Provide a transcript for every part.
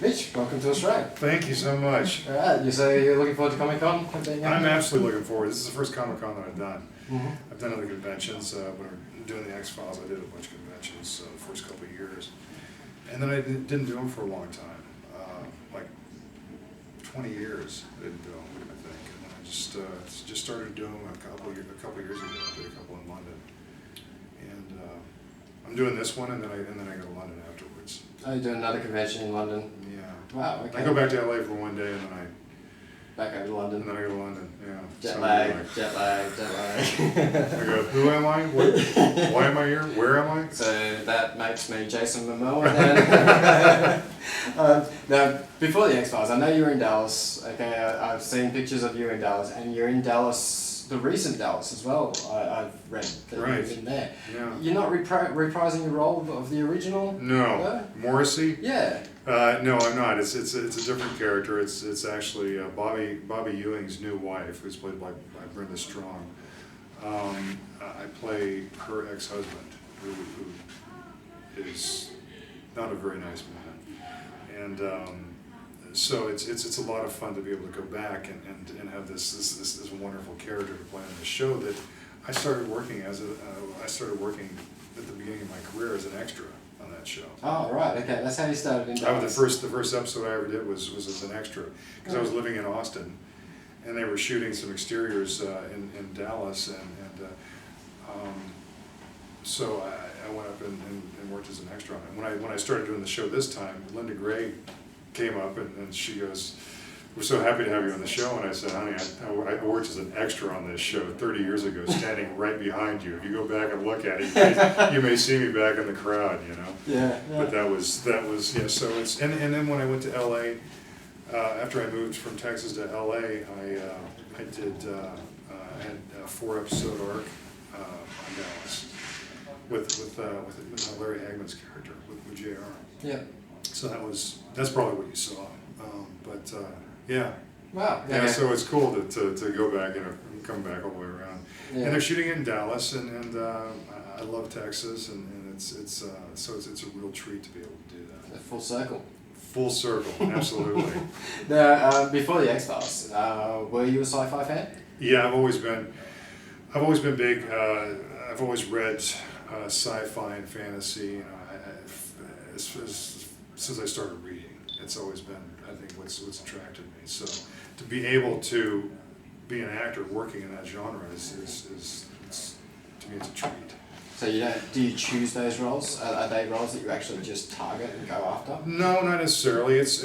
Mitch, welcome to Australia. Thank you so much. Alright, you say you're looking forward to Comic-Con? I'm absolutely looking forward. This is the first Comic-Con that I've done. Mm-hmm. I've done other conventions. When we were doing the X-Files, I did a bunch of conventions the first couple of years. And then I didn't do them for a long time. Like 20 years I didn't do them, I think. And then I just started doing them a couple of years ago. I did a couple in London. And I'm doing this one, and then I go to London afterwards. Oh, you're doing another convention in London? Yeah. Wow, okay. I go back to LA for one day, and then Back over to London. I go to London, yeah. Jet So lag. I go, who am I? Why am I here? Where am I? So that makes me Jason Momoa then. Now, before the X-Files, I know you were in Dallas. Okay, I've seen pictures of you in Dallas, and you're in Dallas, the recent Dallas as well. I've read that you've been there. Yeah. You're not reprising your role of the original? No. Morrissey? Yeah. No, I'm not. It's a different character. It's actually Bobby Ewing's new wife, who's played by Brenda Strong. I play her ex-husband, who is not a very nice man, and so it's a lot of fun to be able to go back and have this wonderful character to play on the show that I started working at the beginning of my career as an extra on that show. Oh, right, okay, that's how you started in Dallas. The first episode I ever did was as an extra, because I was living in Austin, and they were shooting some exteriors in Dallas, and so I went up and worked as an extra on it. When I started doing the show this time, Linda Gray came up and she goes, "We're so happy to have you on the show." And I said, "Honey, I worked as an extra on this show 30 years ago, standing right behind you. If you go back and look at it, you may see me back in the crowd, you know." Yeah. But that was yeah. So it's and then when I went to LA, after I moved from Texas to LA, I had a 4-episode arc on Dallas with Larry Hagman's character with JR. Yeah. So that's probably what you saw. Yeah. Wow. Yeah. So it's cool to go back and come back all the way around. Yeah. And they're shooting it in Dallas, and I love Texas, and it's a real treat to be able to do that. Full circle. Full circle, absolutely. Now, before the X-Files, were you a sci-fi fan? Yeah, I've always been big. I've always read sci-fi and fantasy. You know, since I started reading, it's always been, I think, what's attracted me. So to be able to be an actor working in that genre is to me, it's a treat. So do you choose those roles? Are they roles that you actually just target and go after? No, not necessarily. It's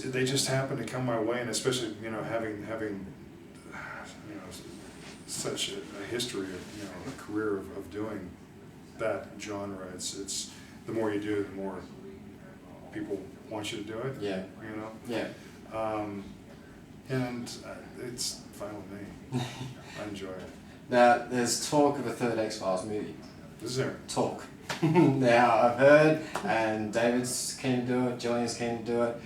they just happen to come my way, and especially having such a history of a career of doing that genre. It's the more you do, the more people want you to do it. Yeah. Yeah. And it's fine with me. I enjoy it. Now, there's talk of a third X-Files movie. Is there? Talk. Now, I've heard, and David's keen to do it, Gillian's keen to do it.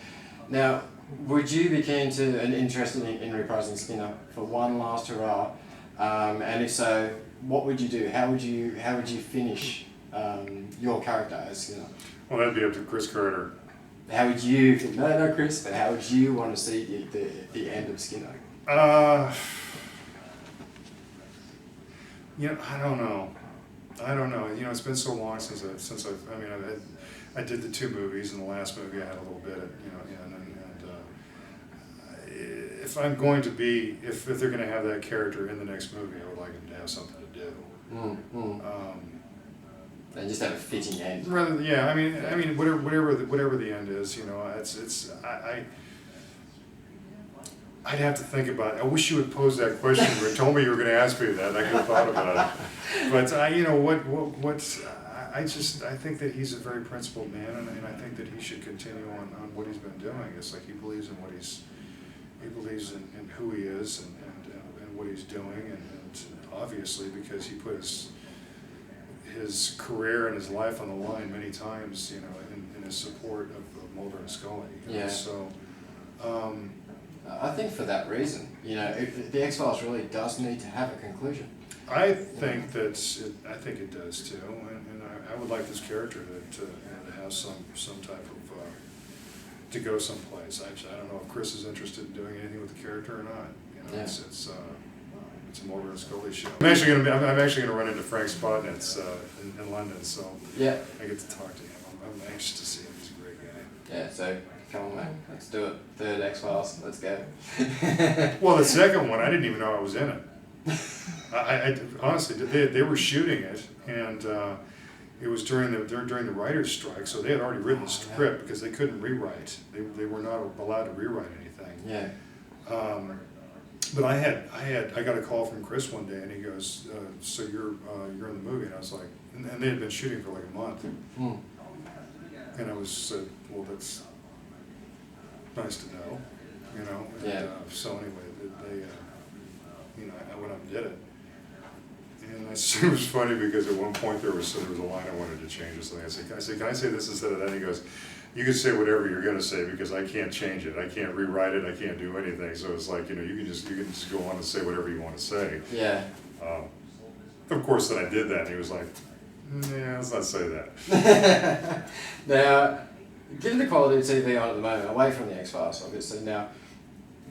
Now, would you be keen to and interested in reprising Skinner for one last hurrah? And if so, what would you do? How would you finish your character as Skinner? Well, that'd be up to Chris Carter. How would you? No, Chris. But how would you want to see the end of Skinner? I don't know. It's been so long since I did the 2 movies, and the last movie I had a little bit, if I'm going to be, if they're going to have that character in the next movie, I would like him to have something to do. And just have a fitting end. Rather, yeah. I mean, whatever the end is, I'd have to think about it. I wish you would pose that question. You told me you were going to ask me that. I could have thought about it. But I think that he's a very principled man, and I think that he should continue on what he's been doing. It's like he believes in in who he is and what he's doing, and obviously because he put his career and his life on the line many times, in his support of Mulder and Scully. Yeah. So. I think for that reason, the X-Files really does need to have a conclusion. I think it does too, and I would like this character to have some type of to go someplace. I don't know if Chris is interested in doing anything with the character or not. You know, Yeah. it's a Mulder and Scully show. I'm actually gonna run into Frank Spotnitz in London, so Yeah. I get to talk to him. I'm anxious to see him. He's a great guy. Yeah, so come on, man, let's do it. Third X-Files, let's go. Well, the second one, I didn't even know I was in it. I honestly, they were shooting it, and it was during the writer's strike, so they had already written the script because they couldn't rewrite. They were not allowed to rewrite anything. Yeah. But I got a call from Chris one day, and he goes, "So you're in the movie?" And I was like, and they had been shooting for like a month, and I was said, "Well, that's nice to know," you know. And, Yeah. so anyway, they you know, I went up and did it, and it was funny because at one point there was a line I wanted to change or something. I said, "Can I say this instead of that?" And he goes, "You can say whatever you're gonna say because I can't change it. I can't rewrite it. I can't do anything." So it's like, you know, you can just go on and say whatever you want to say. Yeah. Of course, then I did that, and he was like, "Yeah, let's not say that." Now, given the quality of TV on at the moment, away from the X-Files, obviously, now,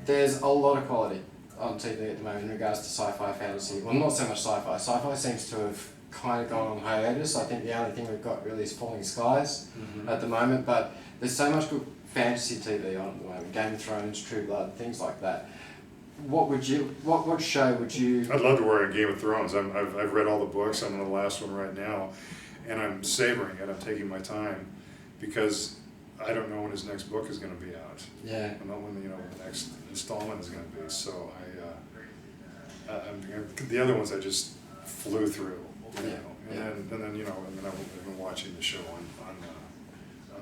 there's a lot of quality on TV at the moment in regards to sci-fi, fantasy. Well, not so much sci-fi. Sci-fi seems to have kind of gone on hiatus. I think the only thing we've got really is Falling Skies at the moment, but there's so much good fantasy TV on at the moment. Game of Thrones, True Blood, things like that. What show would you... I'd love to work on Game of Thrones. I've read all the books. I'm on the last one right now, and I'm savoring it. I'm taking my time because I don't know when his next book is going to be out. Yeah. I don't know when the next installment is going to be. So the other ones I just flew through. You know, and then I've been watching the show on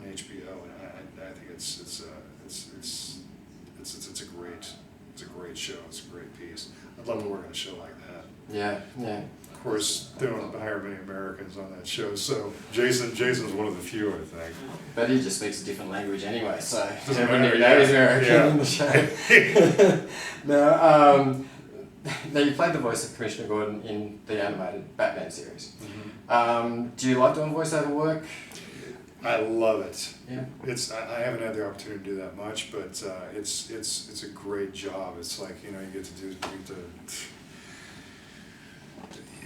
HBO, and I think it's a great show. It's a great piece. I'd love to work on a show like that. Yeah, yeah. Of course, they don't hire many Americans on that show, so Jason's one of the few, I think. But he just speaks a different language anyway, so Doesn't everyone matter, even knows yeah. American in the show. Now, now you played the voice of Commissioner Gordon in the animated Batman series. Do you like doing voiceover work? I love it. Yeah. I haven't had the opportunity to do that much, but it's a great job. It's like, you know, you get to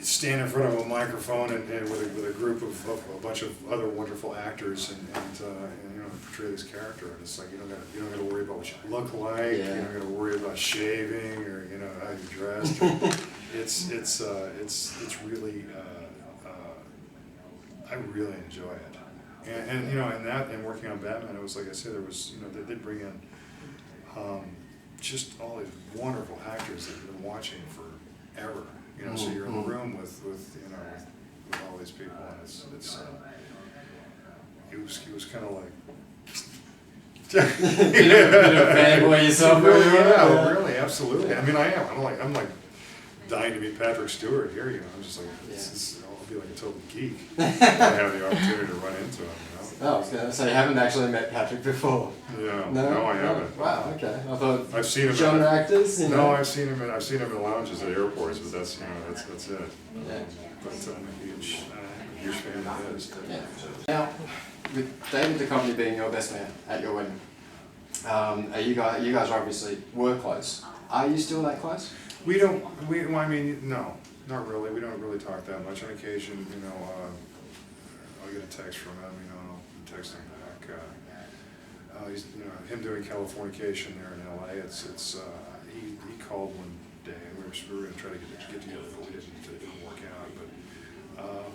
stand in front of a microphone and with a group of a bunch of other wonderful actors and you know, portray this character. And it's like you don't got to worry about what you look like. Yeah. You don't got to worry about shaving or, you know, how you're dressed. It's really I really enjoy it. And you know, and working on Batman, it was like I said, there was, you know, they did bring in just all these wonderful actors that you've been watching forever. You know, so you're in the room with you know with all these people, and it was kind of like bit of a fanboy yourself. Really, absolutely. I mean, I am. I'm like dying to meet Patrick Stewart here. You know, I'm just like I'll be like a total geek. I have the opportunity to run into him. You know? Oh, I was going to say you haven't actually met Patrick before. Yeah, no, I haven't. Wow, okay. I thought I've seen him. genre actors. You know? No, I've seen him in lounges at airports, but that's, you know, that's it. Yeah. But I'm a huge fan of his. Yeah. Now, with David Duchovny being your best man at your wedding, you guys obviously were close. Are you still that close? Well, I mean, no, not really. We don't really talk that much. On occasion, you know, I'll get a text from him, you know, and I'll text him back. He's, you know, him doing Californication there in LA. He called one day, and we were going to try to get together, but it didn't work out. But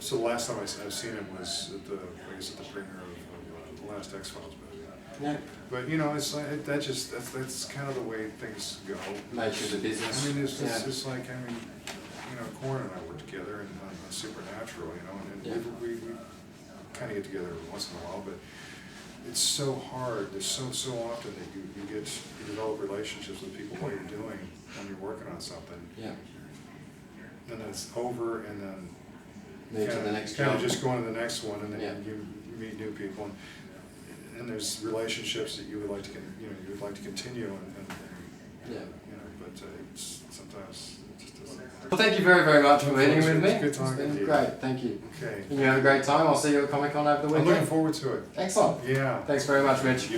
so the last time I've seen him was at the premiere of the last X-Files movie. Yeah. But you know, it's like that's kind of the way things go. Nature of the business. I mean, it's like, I mean, you know, Corin and I work together and on Supernatural, you know, and we kind of get together every once in a while, but it's so hard. There's so often that you develop relationships with people while you're doing, when you're working on something. Yeah. And then it's over, and then move to the next kind job. of just go on to the next one, and then you meet new people, and there's relationships that you would like to continue, and yeah. you know, but it's sometimes it just doesn't. Well, thank you very, very much for meeting with me. It's good talking It's to been you. great, thank you. Okay. And you have a great time. I'll see you at Comic-Con over the I'm weekend. looking forward to it. Excellent. Yeah. Thanks very much, Mitch.